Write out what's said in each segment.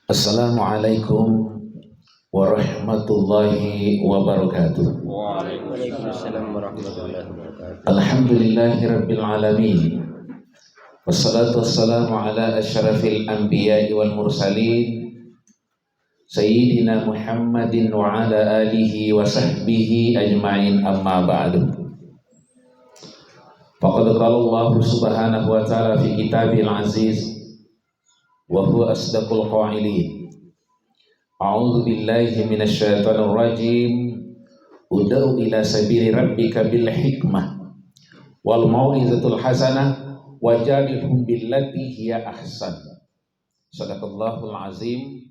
Assalamualaikum warahmatullahi wabarakatuh. Waalaikumsalam warahmatullahi wabarakatuh. Alhamdulillahirabbil alamin. Wassalatu wassalamu ala asyrafil anbiya'i wal mursalin sayyidina Muhammadin wa ala alihi wa sahbihi ajma'in, amma ba'du. Faqad qala Allah subhanahu wa ta'ala fi kitabil aziz wa huwa asdaqul qailin. A'udzu billahi minasyaitonir rajim. Ud'u ila sabili rabbika bil hikmah wal mau'izatul hasanah wajadilhum billati hiya ahsan. Shadaqallahul azim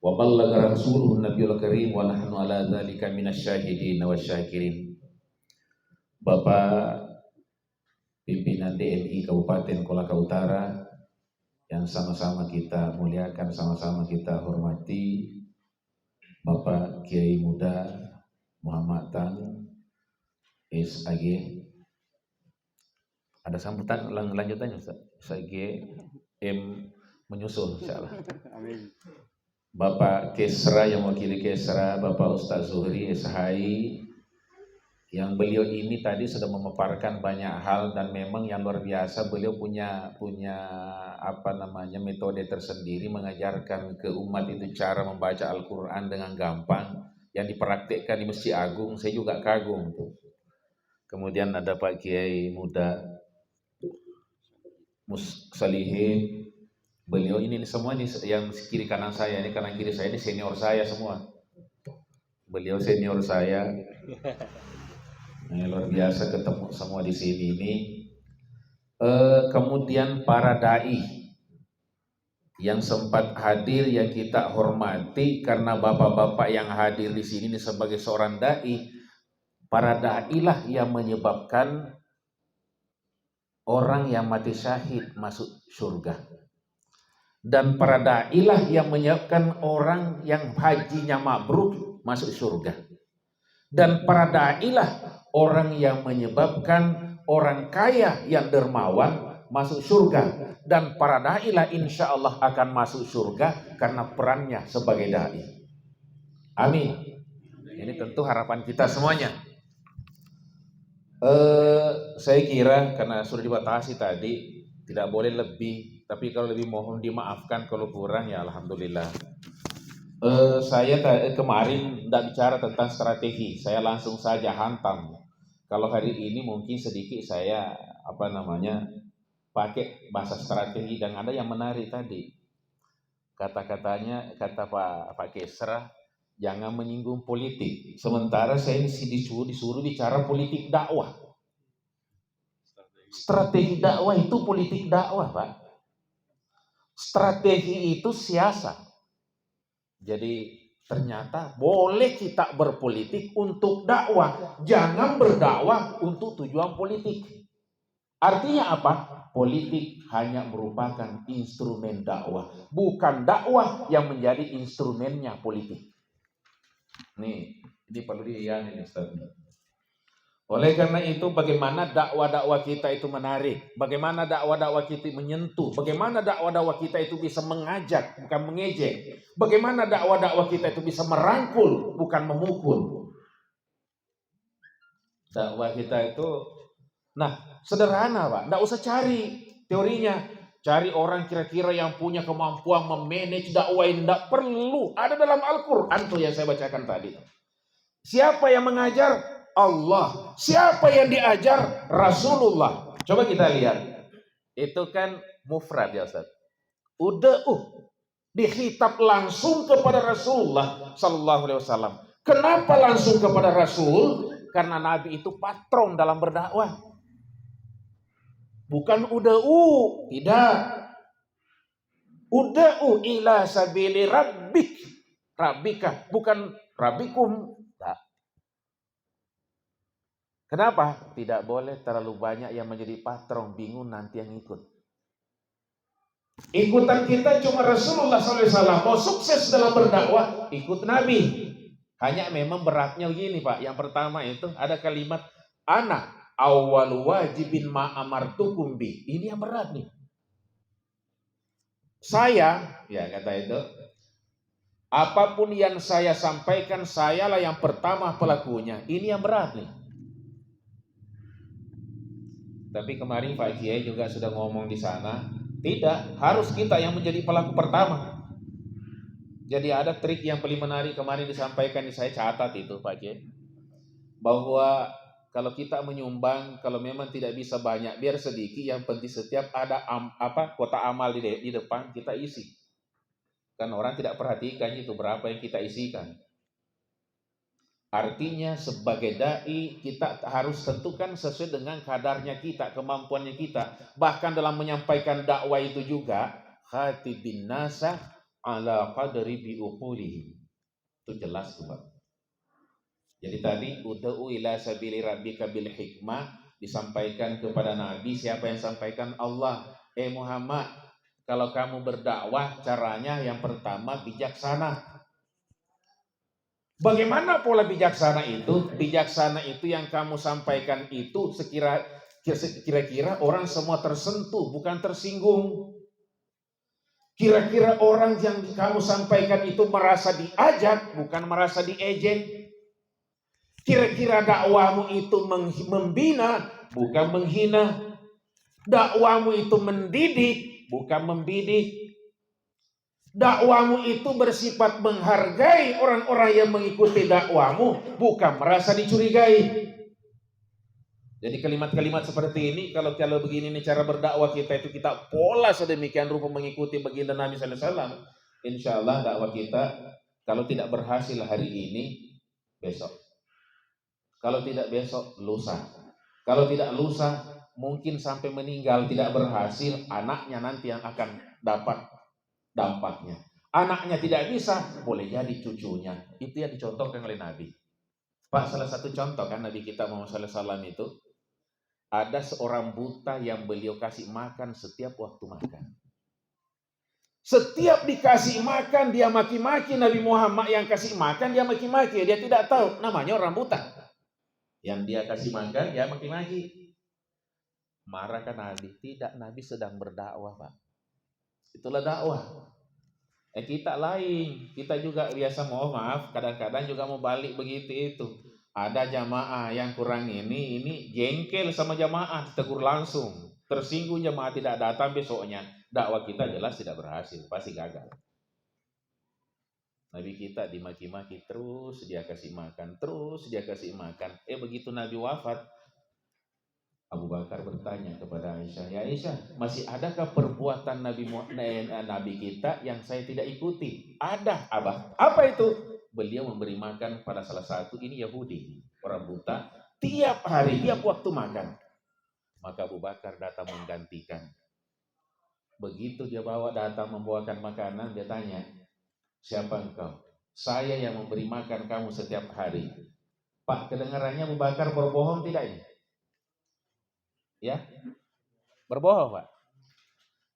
wa ballagha rasuluhun nabiyul karim wa nahnu ala dzalika minasyahidin wasyakirin. Bapak pimpinan DNI Kabupaten Kolaka Utara yang sama-sama kita muliakan, sama-sama kita hormati, Bapak Kiai Muda Muhammad Tan SAG. Ada sambutan lanjutannya Ustaz? SAG M menyusul insyaallah. Amin. Bapak Kesra yang mewakili Kesra, Bapak Ustaz Zuhri SHI, yang beliau ini tadi sudah memaparkan banyak hal dan memang yang luar biasa. Beliau punya metode tersendiri mengajarkan ke umat itu cara membaca Al-Quran dengan gampang yang dipraktikkan di Masjid Agung. Saya juga kagum tuh. Kemudian ada Pak Kiai Muda Salihin. Beliau ini semua nih yang kiri kanan saya, ini kanan kiri saya, ini senior saya semua. Beliau senior saya. Luar biasa ketemu semua di sini ini. Kemudian para dai yang sempat hadir yang kita hormati, karena bapak-bapak yang hadir di sini sebagai seorang dai, para dai lah yang menyebabkan orang yang mati syahid masuk surga. Dan para dai lah yang menyebabkan orang yang hajinya mabrur masuk surga. Dan para dai lah orang yang menyebabkan orang kaya yang dermawan masuk surga. Dan para dai lah insya Allah akan masuk surga karena perannya sebagai dai. Amin. Ini tentu harapan kita semuanya. Saya kira karena sudah dibatasi tadi, tidak boleh lebih. Tapi kalau lebih mohon dimaafkan, kalau kurang ya alhamdulillah. Saya kemarin tidak bicara tentang strategi, saya langsung saja hantam. Kalau hari ini mungkin sedikit saya pakai bahasa strategi, dan ada yang menarik tadi. Kata-katanya, kata Pak Kesra, jangan menyinggung politik. Sementara saya disuruh bicara politik dakwah. Strategi dakwah itu politik dakwah, Pak. Strategi itu siasat. Jadi ternyata boleh kita berpolitik untuk dakwah, jangan berdakwah untuk tujuan politik. Artinya apa? Politik hanya merupakan instrumen dakwah, bukan dakwah yang menjadi instrumennya politik. Ini perlu diiyani Ustaz. Oleh karena itu, bagaimana dakwah-dakwah kita itu menarik, bagaimana dakwah-dakwah kita menyentuh, bagaimana dakwah-dakwah kita itu bisa mengajak, bukan mengejek, bagaimana dakwah-dakwah kita itu bisa merangkul, bukan memukul. Dakwah kita itu, sederhana Pak, tidak usah cari teorinya, cari orang kira-kira yang punya kemampuan memanage dakwah ini, tidak perlu, ada dalam Al-Quran tuh yang saya bacakan tadi. Siapa yang mengajar? Allah. Siapa yang diajar? Rasulullah. Coba kita lihat. Itu kan mufrad ya Ustaz. Dikhitab langsung kepada Rasulullah sallallahu alaihi wasallam. Kenapa langsung kepada Rasul? Karena Nabi itu patron dalam berdakwah. Bukan tidak. Ud'u ila sabili rabbika, bukan rabbikum. Kenapa? Tidak boleh terlalu banyak yang menjadi patron, bingung nanti yang ikut. Ikutan kita cuma Rasulullah SAW. Mau sukses dalam berdakwah, ikut Nabi. Hanya memang beratnya begini Pak. Yang pertama itu ada kalimat ana awwal wajibin ma amartukum bi. Ini yang berat nih. Saya, ya kata itu, apapun yang saya sampaikan, sayalah yang pertama pelakunya. Ini yang berat nih. Tapi kemarin Pak Kiai juga sudah ngomong di sana, tidak, harus kita yang menjadi pelaku pertama. Jadi ada trik yang paling menarik kemarin disampaikan, saya catat itu Pak Kiai, bahwa kalau kita menyumbang, kalau memang tidak bisa banyak, biar sedikit, yang penting setiap ada kotak amal di depan kita isi. Kan orang tidak perhatikan itu berapa yang kita isikan. Artinya sebagai dai kita harus tentukan sesuai dengan kadarnya kita, kemampuannya kita. Bahkan dalam menyampaikan dakwah itu juga, khatibin nasa ala qadri bi uqulihim. Itu jelas tuh, Pak. Jadi tadi ud'u ila sabili rabbika bil hikmah disampaikan kepada Nabi. Siapa yang sampaikan? Allah. Muhammad, kalau kamu berdakwah caranya yang pertama bijaksana. Bagaimana pola bijaksana itu? Bijaksana itu yang kamu sampaikan itu kira-kira orang semua tersentuh, bukan tersinggung. Kira-kira orang yang kamu sampaikan itu merasa diajak, bukan merasa diejek. Kira-kira dakwamu itu membina, bukan menghina. Dakwamu itu mendidik, bukan membidik. Dakwamu itu bersifat menghargai orang-orang yang mengikuti dakwamu, bukan merasa dicurigai. Jadi kalimat-kalimat seperti ini, kalau begini nih cara berdakwah kita itu, kita pola sedemikian rupa mengikuti baginda Nabi sallallahu alaihi wasallam, insya Allah dakwah kita kalau tidak berhasil hari ini, besok. Kalau tidak besok, lusa. Kalau tidak lusa, mungkin sampai meninggal tidak berhasil, anaknya nanti yang akan dapat dampaknya. Anaknya tidak bisa, boleh jadi cucunya. Itu yang dicontohkan oleh Nabi. Pak, salah satu contoh kan Nabi kita Muhammad SAW itu, ada seorang buta yang beliau kasih makan setiap waktu makan. Setiap dikasih makan, dia maki-maki. Nabi Muhammad yang kasih makan, dia maki-maki. Dia tidak tahu, namanya orang buta. Yang dia kasih makan, dia maki-maki. Marah kan Nabi? Tidak, Nabi sedang berdakwah, Pak. Itulah dakwah. Kita lain, kita juga biasa maaf, kadang-kadang juga mau balik begitu itu. Ada jamaah yang kurang ini jengkel sama jamaah, tegur langsung. Tersinggung jamaah tidak datang besoknya. Dakwah kita jelas tidak berhasil, pasti gagal. Nabi kita dimaki-maki terus, dia kasih makan, terus dia kasih makan. Begitu Nabi wafat, Abu Bakar bertanya kepada Aisyah, ya Aisyah, masih adakah perbuatan Nabi kita yang saya tidak ikuti? Ada, Abah. Apa itu? Beliau memberi makan pada salah satu, ini Yahudi, orang buta, tiap hari, tiap waktu makan. Maka Abu Bakar datang menggantikan. Begitu dia datang membawakan makanan, dia tanya, siapa engkau? Saya yang memberi makan kamu setiap hari. Pak, kedengarannya Abu Bakar berbohong tidak ini? Ya, berbohong Pak?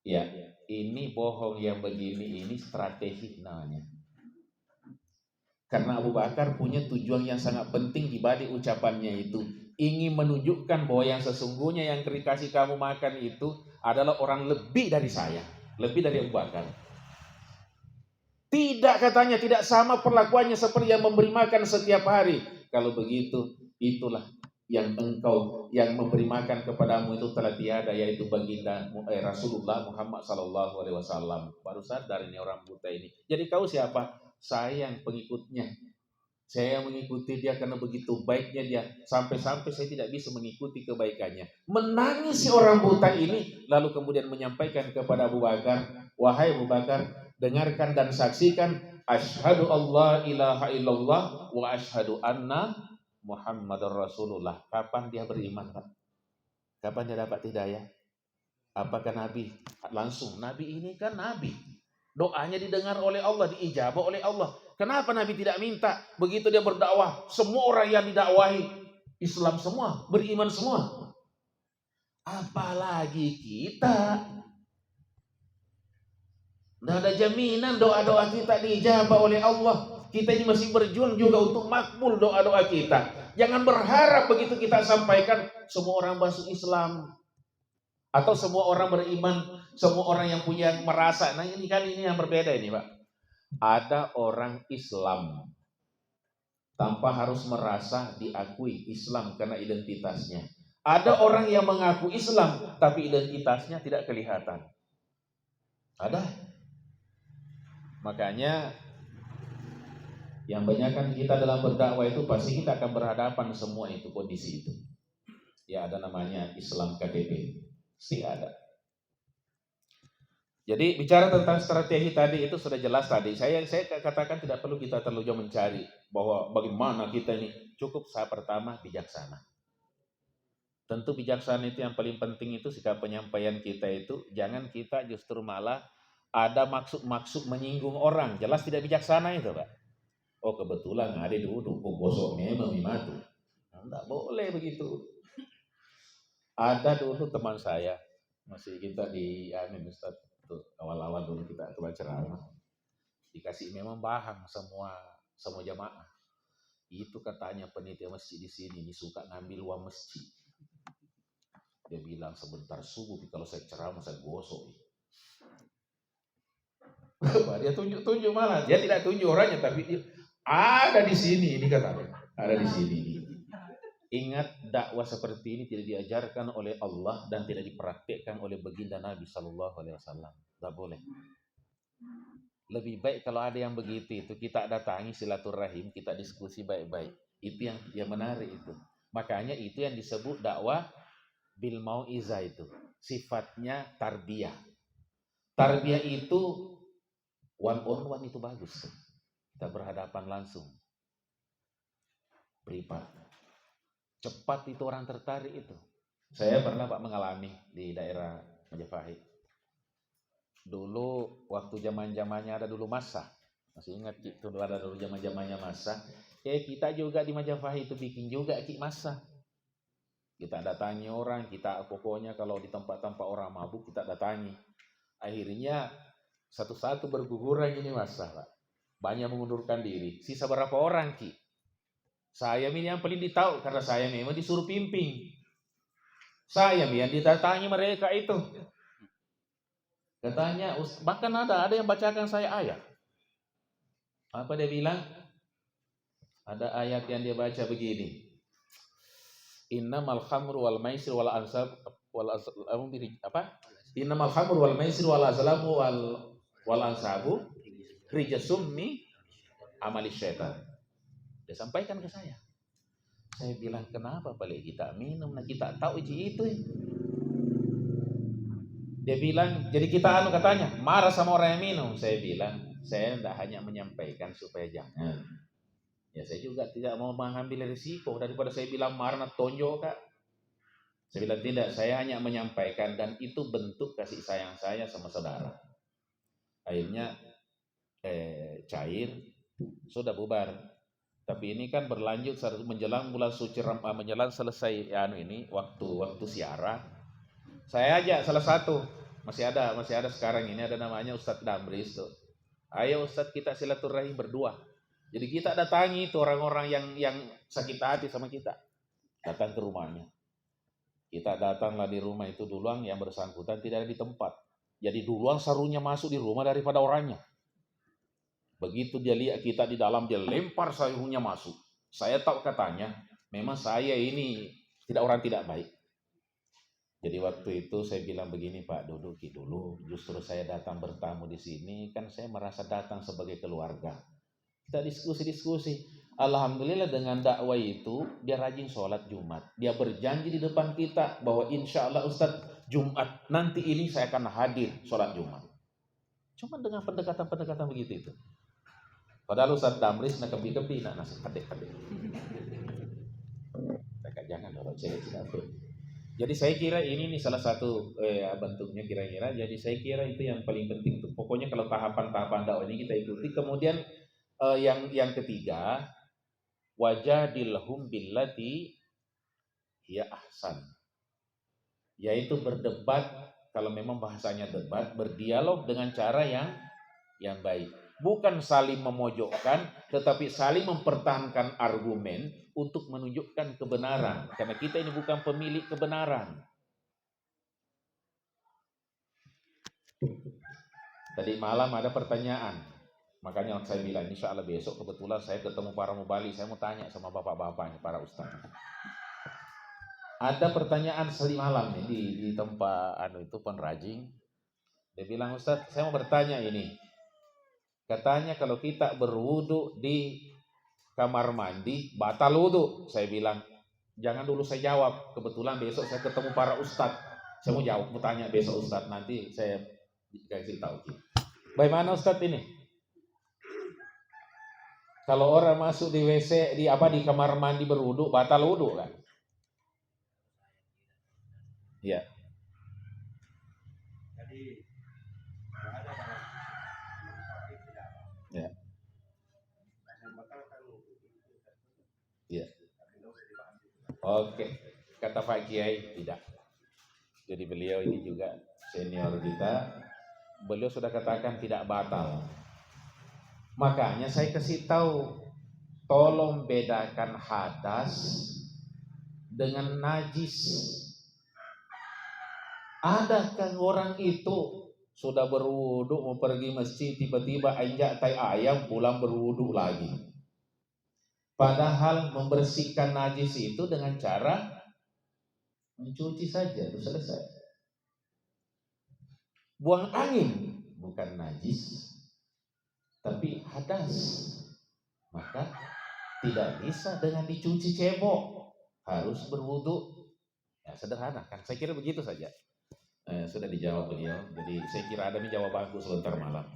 Ya, ini bohong yang begini, ini strategi namanya. Karena Abu Bakar punya tujuan yang sangat penting di balik ucapannya itu. Ingin menunjukkan bahwa yang sesungguhnya yang dikasih kamu makan itu adalah orang lebih dari saya. Lebih dari Abu Bakar. Tidak, katanya, tidak sama perlakuannya seperti yang memberi makan setiap hari. Kalau begitu, itulah yang engkau yang memberi makan kepadamu itu telah tiada, yaitu baginda Rasulullah Muhammad SAW. Baru sadar ini orang buta ini. Jadi kau siapa? Saya yang pengikutnya. Saya yang mengikuti dia karena begitu baiknya dia. Sampai-sampai saya tidak bisa mengikuti kebaikannya. Menangis si orang buta ini, lalu kemudian menyampaikan kepada Abu Bakar, wahai Abu Bakar, dengarkan dan saksikan, asyhadu Allah ilaha illallah wa asyhadu anna Muhammadar Rasulullah. Kapan dia beriman, Pak? Kapan dia dapat hidayah? Apakah Nabi? Langsung, Nabi ini kan Nabi. Doanya didengar oleh Allah, diijabah oleh Allah. Kenapa Nabi tidak minta? Begitu dia berdakwah, semua orang yang didakwahi Islam semua, beriman semua. Apalagi kita. Tidak ada jaminan doa-doa kita diijabah oleh Allah. Kita ini masih berjuang juga untuk makbul doa-doa kita. Jangan berharap begitu kita sampaikan semua orang masuk Islam atau semua orang beriman Semua orang yang punya merasa, nah ini kan ini yang berbeda ini Pak. Ada orang Islam tanpa harus merasa diakui Islam karena identitasnya. Ada orang yang mengaku Islam tapi identitasnya tidak kelihatan. Ada. Makanya yang banyakkan kita dalam berdakwah itu pasti kita akan berhadapan semua itu kondisi itu. Ya ada namanya Islam KTP. Pasti ada. Jadi bicara tentang strategi tadi itu sudah jelas tadi. Saya katakan tidak perlu kita terlalu jauh mencari bahwa bagaimana kita ini, cukup saya pertama bijaksana. Tentu bijaksana itu yang paling penting itu sikap penyampaian kita itu jangan kita justru malah ada maksud-maksud menyinggung orang. Jelas tidak bijaksana itu, Pak. Oh kebetulan ada dulu kok gosok memang mimatu. Enggak boleh begitu. Ada dulu teman saya masih kita di Ustaz tuh, awal-awal dulu kita baca ceramah dikasih memang bahan semua jamaah itu katanya penitia masjid di sini ini suka ngambil uang masjid. Dia bilang sebentar subuh kalau saya ceramah saya gosok. Dia tunjuk malah dia tidak tunjuk orangnya tapi dia ada di sini ini katanya ada di sini. Ingat dakwah seperti ini tidak diajarkan oleh Allah dan tidak dipraktikkan oleh baginda Nabi Sallallahu Alaihi Wasallam. Tidak boleh. Lebih baik kalau ada yang begitu itu kita datangi silaturahim, kita diskusi baik-baik. Itu yang menarik itu. Makanya itu yang disebut dakwah bil mau'izah itu. Sifatnya tarbiyah. Tarbiyah itu one on one itu bagus tuh. Kita berhadapan langsung. Privat. Cepat itu orang tertarik itu. Saya pernah Pak mengalami di daerah Majapahit. Dulu waktu zamannya ada dulu masa. Masih ingat itu ada dulu zamannya masa. Kita juga di Majapahit itu bikin juga masa. Kita datangi orang, kita pokoknya kalau di tempat-tempat orang mabuk kita datangi. Akhirnya satu-satu berguguran ini masa, Pak. Banyak mengundurkan diri. Sisa berapa orang, Ki? Saya ini yang paling ditahu karena saya memang disuruh pimping. Saya yang didatangi mereka itu. Katanya, bahkan ada yang bacakan saya ayat. Apa dia bilang? Ada ayat yang dia baca begini. Innamal khamru wal maisir wal ansab Innamal khamru wal maisir wal azlamu wal ansabu rijasum mi amali syaitan. Dia sampaikan ke saya. Saya bilang kenapa balik kita minum, nah kita tahu itu. Dia bilang jadi kita katanya marah sama orang yang minum. Saya bilang saya tidak hanya menyampaikan supaya jangan. Ya saya juga tidak mau mengambil risiko daripada saya bilang marah tonjok Kak. Saya bilang tidak, saya hanya menyampaikan dan itu bentuk kasih sayang saya sama saudara. Akhirnya cair, sudah bubar. Tapi ini kan berlanjut menjelang bulan suci menjelang selesai ini waktu siara. Saya ajak salah satu masih ada sekarang ini ada namanya Ustadz Damris tuh. Ayo Ustadz kita silaturahim berdua. Jadi kita datangi itu orang-orang yang sakit hati sama kita. Datang ke rumahnya. Kita datanglah di rumah itu duluan yang bersangkutan tidak ada di tempat. Jadi duluan sarunya masuk di rumah daripada orangnya. Begitu dia lihat kita di dalam, dia lempar sayurnya masuk. Saya tahu katanya, memang saya ini orang tidak baik. Jadi waktu itu saya bilang begini, Pak, duduk dulu. Justru saya datang bertamu di sini, kan saya merasa datang sebagai keluarga. Kita diskusi. Alhamdulillah dengan dakwah itu, dia rajin sholat Jumat. Dia berjanji di depan kita bahwa insya Allah Ustadz Jumat nanti ini saya akan hadir sholat Jumat. Cuma dengan pendekatan begitu itu. Padahal Ustadz Damris nak kebi-kebi nak nasi kadek-kadek. Jangan orang cewek. Jadi saya kira ini nih salah satu bentuknya kira-kira. Jadi saya kira itu yang paling penting tuh. Pokoknya kalau tahapan-tahapan dakwah ini kita ikuti. Kemudian yang ketiga, wajadilhum billati hiya ahsan. Yaitu berdebat, kalau memang bahasanya debat, berdialog dengan cara yang baik. Bukan saling memojokkan, tetapi saling mempertahankan argumen untuk menunjukkan kebenaran. Karena kita ini bukan pemilik kebenaran. Tadi malam ada pertanyaan, makanya saya bilang insya Allah besok kebetulan saya ketemu para mubalik, saya mau tanya sama bapak-bapaknya, para ustaz. Ada pertanyaan tadi malam nih di tempat itu penrajing. Dia bilang, Ustaz, saya mau bertanya ini. Katanya kalau kita berwudu di kamar mandi batal wudu. Saya bilang, jangan dulu saya jawab. Kebetulan besok saya ketemu para ustaz. Saya mau jawab, mau tanya besok ustaz, nanti saya kasih tahu. Bagaimana ustaz ini? Kalau orang masuk di WC di kamar mandi berwudu batal wudu kan? Iya. Ya. Iya. Oke, kata Pak Kiai tidak. Jadi beliau ini juga senior kita. Beliau sudah katakan tidak batal. Makanya saya kasih tahu, tolong bedakan hadas dengan najis. Adakah orang itu sudah berwudu mau pergi masjid tiba-tiba injak tai ayam pulang berwudu lagi? Padahal membersihkan najis itu dengan cara mencuci saja, itu selesai. Buang angin bukan najis, tapi hadas. Maka tidak bisa dengan dicuci cebok, harus berwudu. Ya sederhana kan, saya kira begitu saja. Sudah dijawab beliau, jadi saya kira ada jawabanku sebentar malam.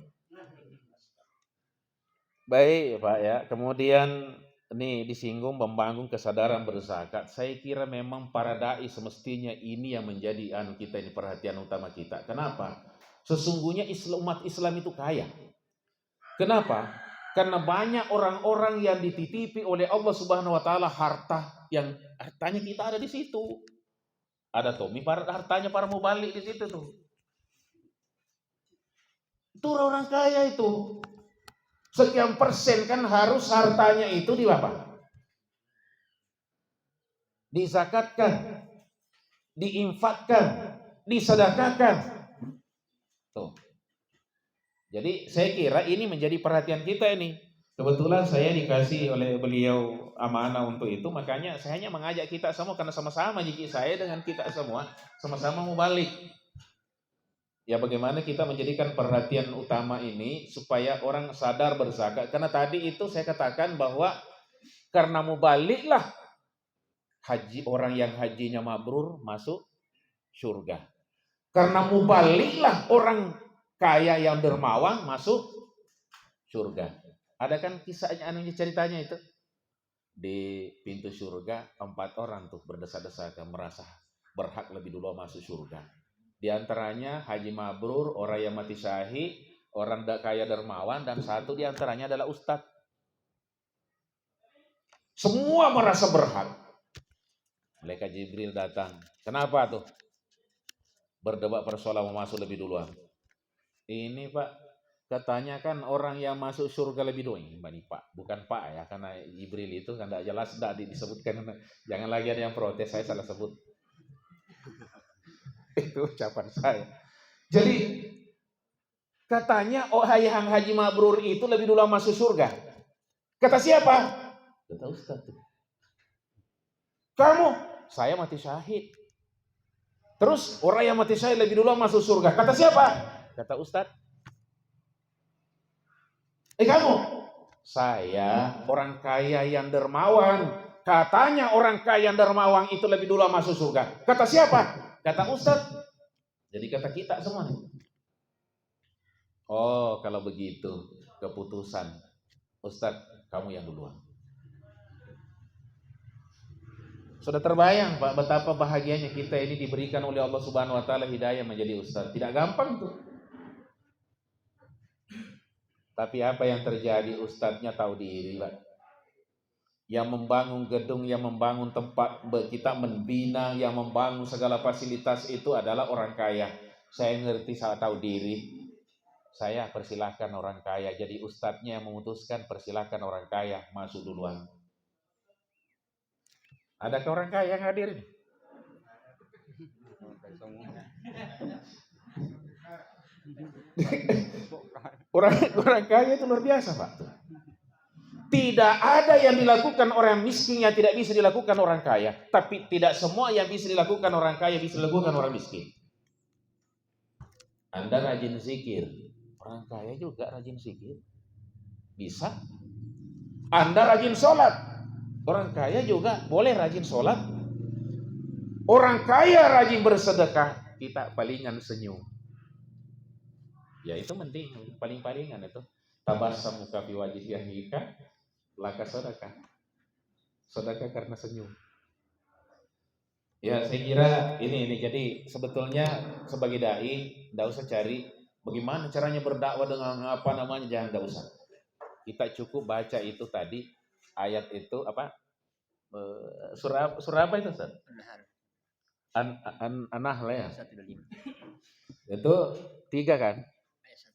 Baik Pak ya, kemudian ini disinggung membangun kesadaran berzakat. Saya kira memang para dai semestinya ini yang menjadi kita ini perhatian utama kita. Kenapa? Sesungguhnya umat Islam itu kaya. Kenapa? Karena banyak orang-orang yang dititipi oleh Allah Subhanahu wa taala harta yang hartanya kita ada di situ. Ada Tommy, hartanya para mubalik di situ tuh. Itu orang kaya itu. Sekian persen kan harus hartanya itu di apa? Dizakatkan, diinfakkan, disedekahkan. Tuh. Jadi saya kira ini menjadi perhatian kita ini. Kebetulan saya dikasih oleh beliau amanah untuk itu, makanya saya hanya mengajak kita semua karena sama-sama jiki saya dengan kita semua sama-sama mau balik. Ya bagaimana kita menjadikan perhatian utama ini supaya orang sadar berzakat. Karena tadi itu saya katakan bahwa karena mau baliklah haji, orang yang hajinya mabrur masuk surga. Karena mau baliklah orang kaya yang dermawan masuk surga. Ada kan kisahnya ceritanya itu? Di pintu surga 4 orang tuh berdesak-desakan merasa berhak lebih dulu masuk surga. Di antaranya haji mabrur, orang yang mati syahid, orang kaya dermawan, dan satu di antaranya adalah ustadz. Semua merasa berhak. Malaikat Jibril datang. Kenapa tuh? Berdebat persoalan mau masuk lebih duluan. Ini Pak, katanya kan orang yang masuk surga lebih dulu. Ini Pak, bukan Pak ya, karena Jibril itu kan tidak jelas, tidak disebutkan. Jangan lagi ada yang protes, saya salah sebut. Itu ucapan saya. Jadi katanya yang haji mabrur itu lebih dulu masuk surga. Kata siapa? Kata Ustaz. Kamu? Saya mati syahid. Terus orang yang mati syahid lebih dulu masuk surga. Kata siapa? Kata Ustaz. Kamu? Saya orang kaya yang dermawan. Katanya orang kaya yang dermawan itu lebih dulu masuk surga. Kata siapa? Kata Ustaz. Jadi kata kita semua nih. Oh, kalau begitu keputusan Ustaz, kamu yang duluan. Sudah terbayang Pak betapa bahagianya kita ini diberikan oleh Allah Subhanahu wa taala hidayah menjadi ustaz. Tidak gampang tuh. Tapi apa yang terjadi, ustadznya tahu diri, Pak. Yang membangun gedung, yang membangun tempat kita membina, yang membangun segala fasilitas itu adalah orang kaya. Saya ngerti, saya tahu diri. Saya persilahkan orang kaya. Jadi ustadznya yang memutuskan, persilahkan orang kaya masuk duluan. Adakah orang kaya yang hadir ini? Orang kaya itu luar biasa, Pak. Tidak ada yang dilakukan orang miskin yang tidak bisa dilakukan orang kaya. Tapi tidak semua yang bisa dilakukan orang kaya bisa dilakukan orang miskin. Anda rajin zikir, orang kaya juga rajin zikir. Bisa. Anda rajin sholat, orang kaya juga boleh rajin sholat. Orang kaya rajin bersedekah, kita palingan senyum. Ya itu penting, paling-palingan itu. Tabassam muka fi wajhika laka sedekah. Sedekah karena senyum. Ya saya kira ini jadi sebetulnya sebagai dai enggak usah cari bagaimana caranya berdakwah dengan apa namanya, jangan, enggak usah. Kita cukup baca itu tadi ayat itu apa? Surah apa itu, Ustaz? An-Nahl ya. Itu 3 kan?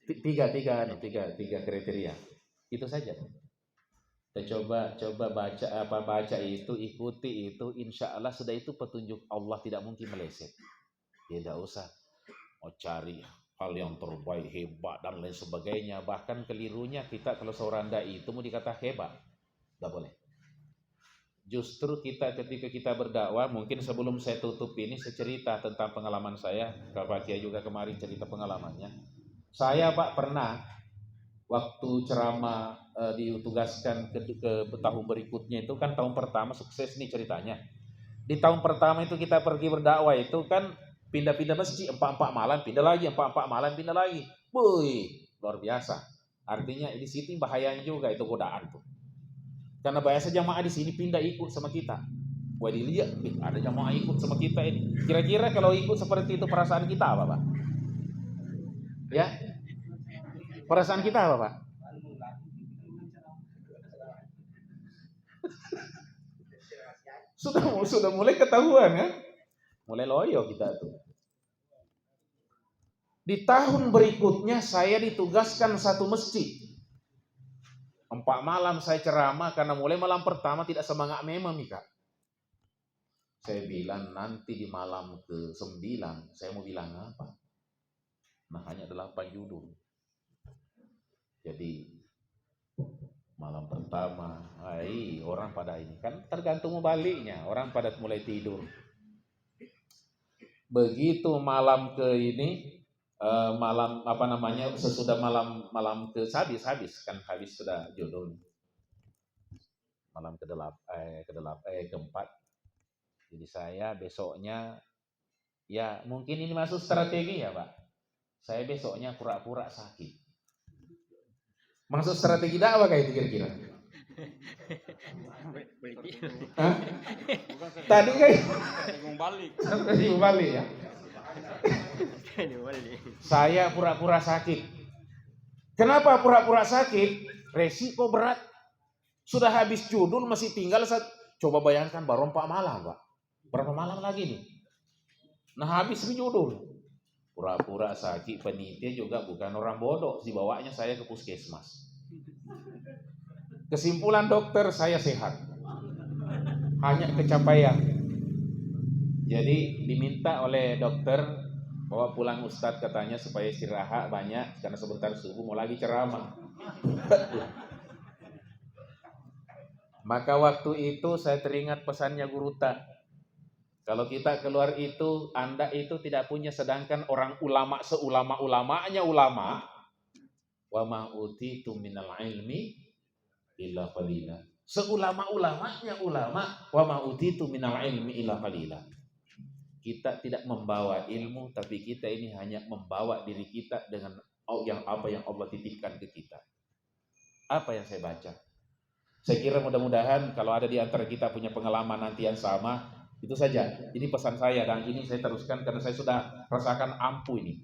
Tiga kriteria. Itu saja. Kita coba baca itu, ikuti itu, insya Allah sudah itu petunjuk Allah, tidak mungkin meleset. Tidak usah mau cari hal yang terbaik, hebat dan lain sebagainya. Bahkan kelirunya kita kalau seorang dai itu mau dikata hebat, tidak boleh. Justru kita ketika kita berdakwah, mungkin sebelum saya tutup ini saya cerita tentang pengalaman saya. Bapak Kiai juga kemarin cerita pengalamannya. Saya Pak pernah waktu ceramah ditugaskan ke tahun berikutnya, itu kan tahun pertama sukses nih ceritanya. Di tahun pertama itu kita pergi berdakwah itu kan pindah-pindah masjid, 4 malam pindah lagi, 4 malam pindah lagi. Wuih, luar biasa. Artinya di situ bahayanya juga itu godaan tuh. Karena biasa jamaah di sini pindah ikut sama kita. Wah dilihat, ada jamaah ikut sama kita ini. Kira-kira kalau ikut seperti itu perasaan kita apa, Pak? Ya, perasaan kita apa, Pak? Sudah mulai ketahuan ya, mulai loyo kita tuh. Di tahun berikutnya saya ditugaskan satu masjid. 4 malam saya ceramah karena mulai malam pertama tidak semangat memang Mika. Saya bilang nanti di malam ke-9 saya mau bilang apa? Nah hanya 8 judul. Jadi malam pertama, orang pada ini kan tergantung baliknya, orang pada mulai tidur. Begitu malam ke ini, malam apa namanya, sesudah malam ke habis kan habis sudah judul. Malam keempat. Jadi saya besoknya, ya mungkin ini masuk strategi ya Pak. Saya besoknya pura-pura sakit. Masuk strategi dakwah kayak itu kira-kira. Hah? Tadi kan balik ya. Saya pura-pura sakit. Kenapa pura-pura sakit? Resiko berat. Sudah habis judul masih tinggal coba bayangkan baru 4 malam, Pak. Berapa malam lagi nih? Nah habis judul. Pura-pura sakit, penitia juga bukan orang bodoh, dibawanya saya ke puskesmas. Kesimpulan dokter saya sehat, hanya kecapaian. Jadi diminta oleh dokter bawa pulang Ustadz katanya supaya istirahat banyak karena sebentar subuh mau lagi ceramah. Maka waktu itu saya teringat pesannya Guru Ta. Kalau kita keluar itu, Anda itu tidak punya, sedangkan orang ulama seulama-ulamanya ulama, wa ma utitu minal ilmi illa qalila. Seulama-ulamanya ulama, wa ma utitu minal ilmi illa qalila. Kita tidak membawa ilmu, tapi kita ini hanya membawa diri kita dengan apa yang Allah titipkan ke kita. Apa yang saya baca? Saya kira mudah-mudahan kalau ada di antara kita punya pengalaman nanti yang sama. Itu saja. Ini pesan saya dan ini saya teruskan karena saya sudah rasakan ampuh ini.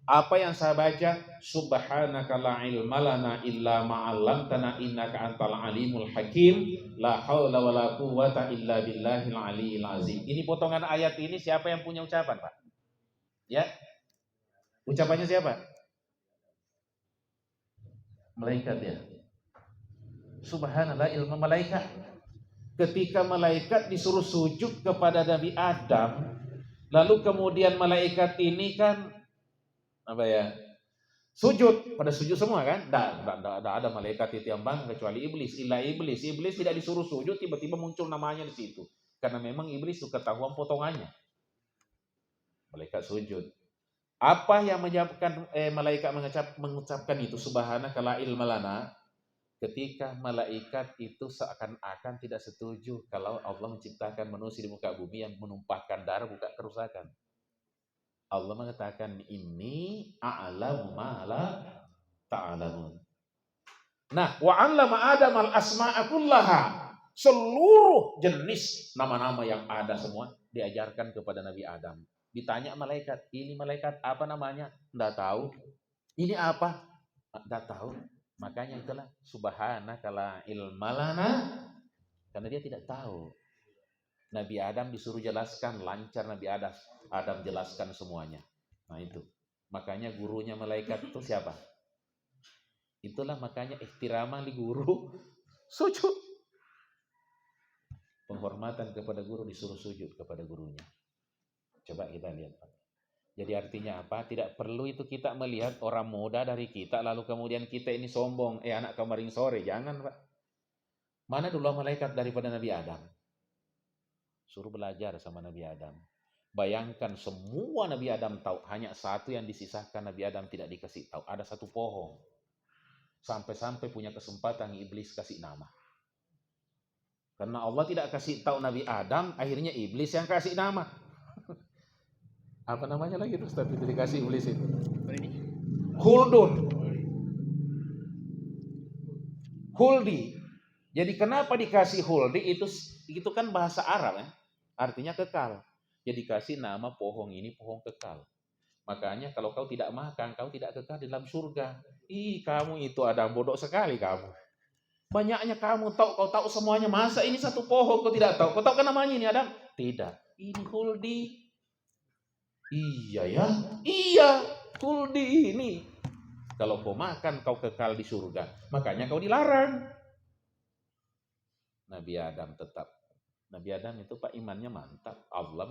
Apa yang saya baca, subhanaka la ilma lana illa ma 'allamtana innaka antal alimul hakim, la haula wala quwwata illa billahil aliyil azim. Ini potongan ayat ini siapa yang punya ucapan, Pak? Ya. Ucapannya siapa? Malaikat ya. Subhanallah, ilmu malaikat. Ketika malaikat disuruh sujud kepada Nabi Adam, lalu kemudian malaikat ini kan Apa ya? Sujud, pada sujud semua kan? Tidak ada malaikat itu yang bangun kecuali iblis. Iblis. Iblis tidak disuruh sujud, tiba-tiba muncul namanya di situ. Karena memang iblis itu ketahuan potongannya. Malaikat sujud. Apa yang menyebabkan malaikat mengucapkan itu? Subhanaka la ilma lana. Ketika malaikat itu seakan-akan tidak setuju kalau Allah menciptakan manusia di muka bumi yang menumpahkan darah bukan kerusakan. Allah mengatakan ini a'lamu ma la ta'lamun. Nah, wa 'allama Adam al-asma'a kullaha. Seluruh jenis nama-nama yang ada semua diajarkan kepada Nabi Adam. Ditanya malaikat, ini malaikat apa namanya? Enggak tahu. Ini apa? Enggak tahu. Makanya itulah subhanaka la ilma lana, karena dia tidak tahu. Nabi Adam disuruh jelaskan, lancar Nabi Adam jelaskan semuanya. Nah itu. Makanya gurunya malaikat itu siapa? Itulah makanya ihtiraman di guru, sujud. Penghormatan kepada guru disuruh sujud kepada gurunya. Coba kita lihat, Pak. Jadi artinya apa? Tidak perlu itu kita melihat orang muda dari kita, lalu kemudian kita ini sombong. Anak kemarin sore, jangan Pak. Mana dulu malaikat daripada Nabi Adam? Suruh belajar sama Nabi Adam. Bayangkan semua Nabi Adam tahu, hanya satu yang disisahkan Nabi Adam tidak dikasih tahu. Ada satu pohon. Sampai-sampai punya kesempatan iblis kasih nama. Karena Allah tidak kasih tahu Nabi Adam, akhirnya iblis yang kasih nama. Apa namanya lagi itu Ustaz itu dikasih iblis itu? Huldun. Huldi. Jadi kenapa dikasih huldi itu kan bahasa Arab ya. Artinya kekal. Jadi kasih nama pohon ini pohon kekal. Makanya kalau kau tidak makan, kau tidak kekal di dalam surga. Ih, kamu itu Adam bodoh sekali kamu. Banyaknya kamu tahu, kau tahu semuanya. Masa ini satu pohon kau tidak tahu? Kau tahu kan namanya ini Adam? Tidak. Ini huldi. Iya ya, iya, huldi ini. Kalau kau makan, kau kekal di surga. Makanya kau dilarang. Nabi Adam tetap. Nabi Adam itu Pak imannya mantap. Allah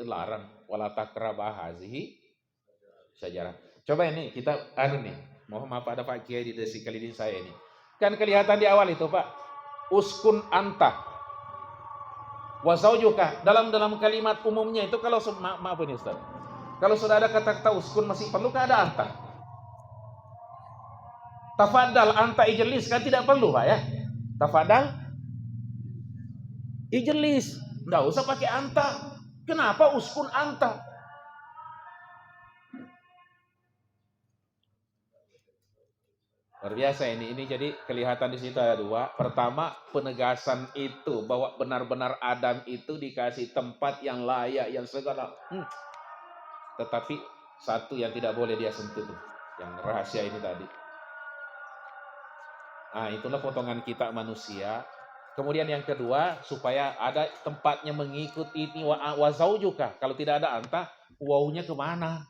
larang. Wala takrabah hazihi syajarah. Coba ini kita nih. Mohon maaf ada Pak Kiai di desi kali ini saya ini. Kan kelihatan di awal itu Pak. Uskun anta. Wasaujuka dalam kalimat umumnya itu kalau maaf ini Ustaz. Kalau sudah ada kata-kata uskun masih perlu ada anta. Tafadhal anta ijlis kan tidak perlu Pak ya. Tafadhal ijlis, enggak usah pakai anta. Kenapa uskun anta? Luar biasa ini jadi kelihatan di situ ada dua. Pertama, penegasan itu bahwa benar-benar Adam itu dikasih tempat yang layak, yang segala. Tetapi satu yang tidak boleh dia sentuh tuh, yang rahasia ini tadi. Nah, itulah potongan kita manusia. Kemudian yang kedua, supaya ada tempatnya mengikut ini wazaujuka. Kalau tidak ada anta, wawunya kemana?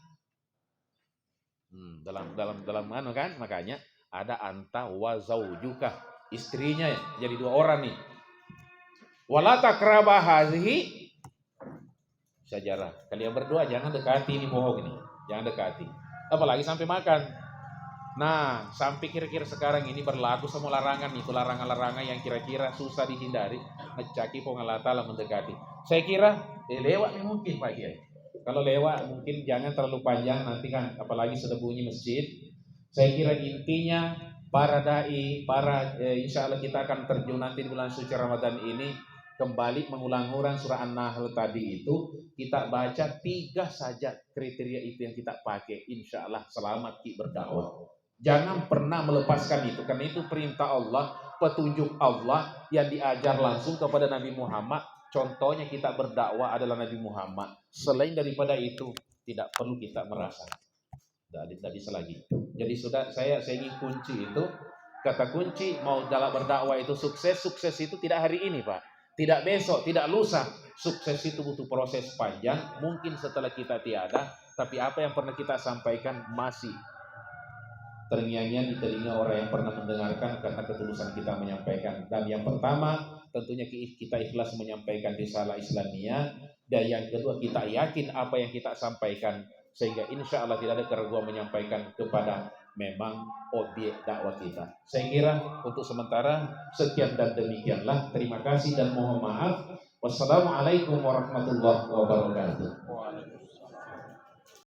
Dalam mana kan? Makanya ada anta wa zaujuka, istrinya ya. Jadi dua orang nih. Wala takrabah hazihi syajarah. Kalian berdua jangan dekati ini pohon ini. Jangan dekati. Apalagi sampai makan. Nah, sampai kira-kira sekarang ini berlaku semua larangan itu larangan-larangan yang kira-kira susah dihindari. Ngecaki pohon Allah Ta'ala mendekati. Saya kira lewat mungkin Pak Kiai. Kalau lewat mungkin jangan terlalu panjang nanti kan, apalagi sudah bunyi masjid. Saya kira intinya para dai, insya Allah kita akan terjun nanti di bulan suci Ramadan ini kembali mengulang-ulang surah An-Nahl tadi itu. Kita baca 3 saja kriteria itu yang kita pakai. Insya Allah selamat berdakwah. Jangan pernah melepaskan itu, karena itu perintah Allah, petunjuk Allah yang diajar langsung kepada Nabi Muhammad. Contohnya kita berdakwah adalah Nabi Muhammad. Selain daripada itu tidak perlu kita merasa. Tidak bisa lagi. Jadi sudah saya ingin kunci itu, kata kunci mau dalam berdakwah itu sukses itu tidak hari ini Pak, tidak besok, tidak lusa. Sukses itu butuh proses panjang. Mungkin setelah kita tiada, tapi apa yang pernah kita sampaikan masih terngiang-ngiang di telinga orang yang pernah mendengarkan karena ketulusan kita menyampaikan. Dan yang pertama tentunya kita ikhlas menyampaikan risalah Islamiyah, dan yang kedua kita yakin apa yang kita sampaikan sehingga insya Allah tidak ada keraguan menyampaikan kepada memang objek dakwah kita. Saya kira untuk sementara sekian dan demikianlah. Terima kasih dan mohon maaf. Wassalamualaikum warahmatullahi wabarakatuh.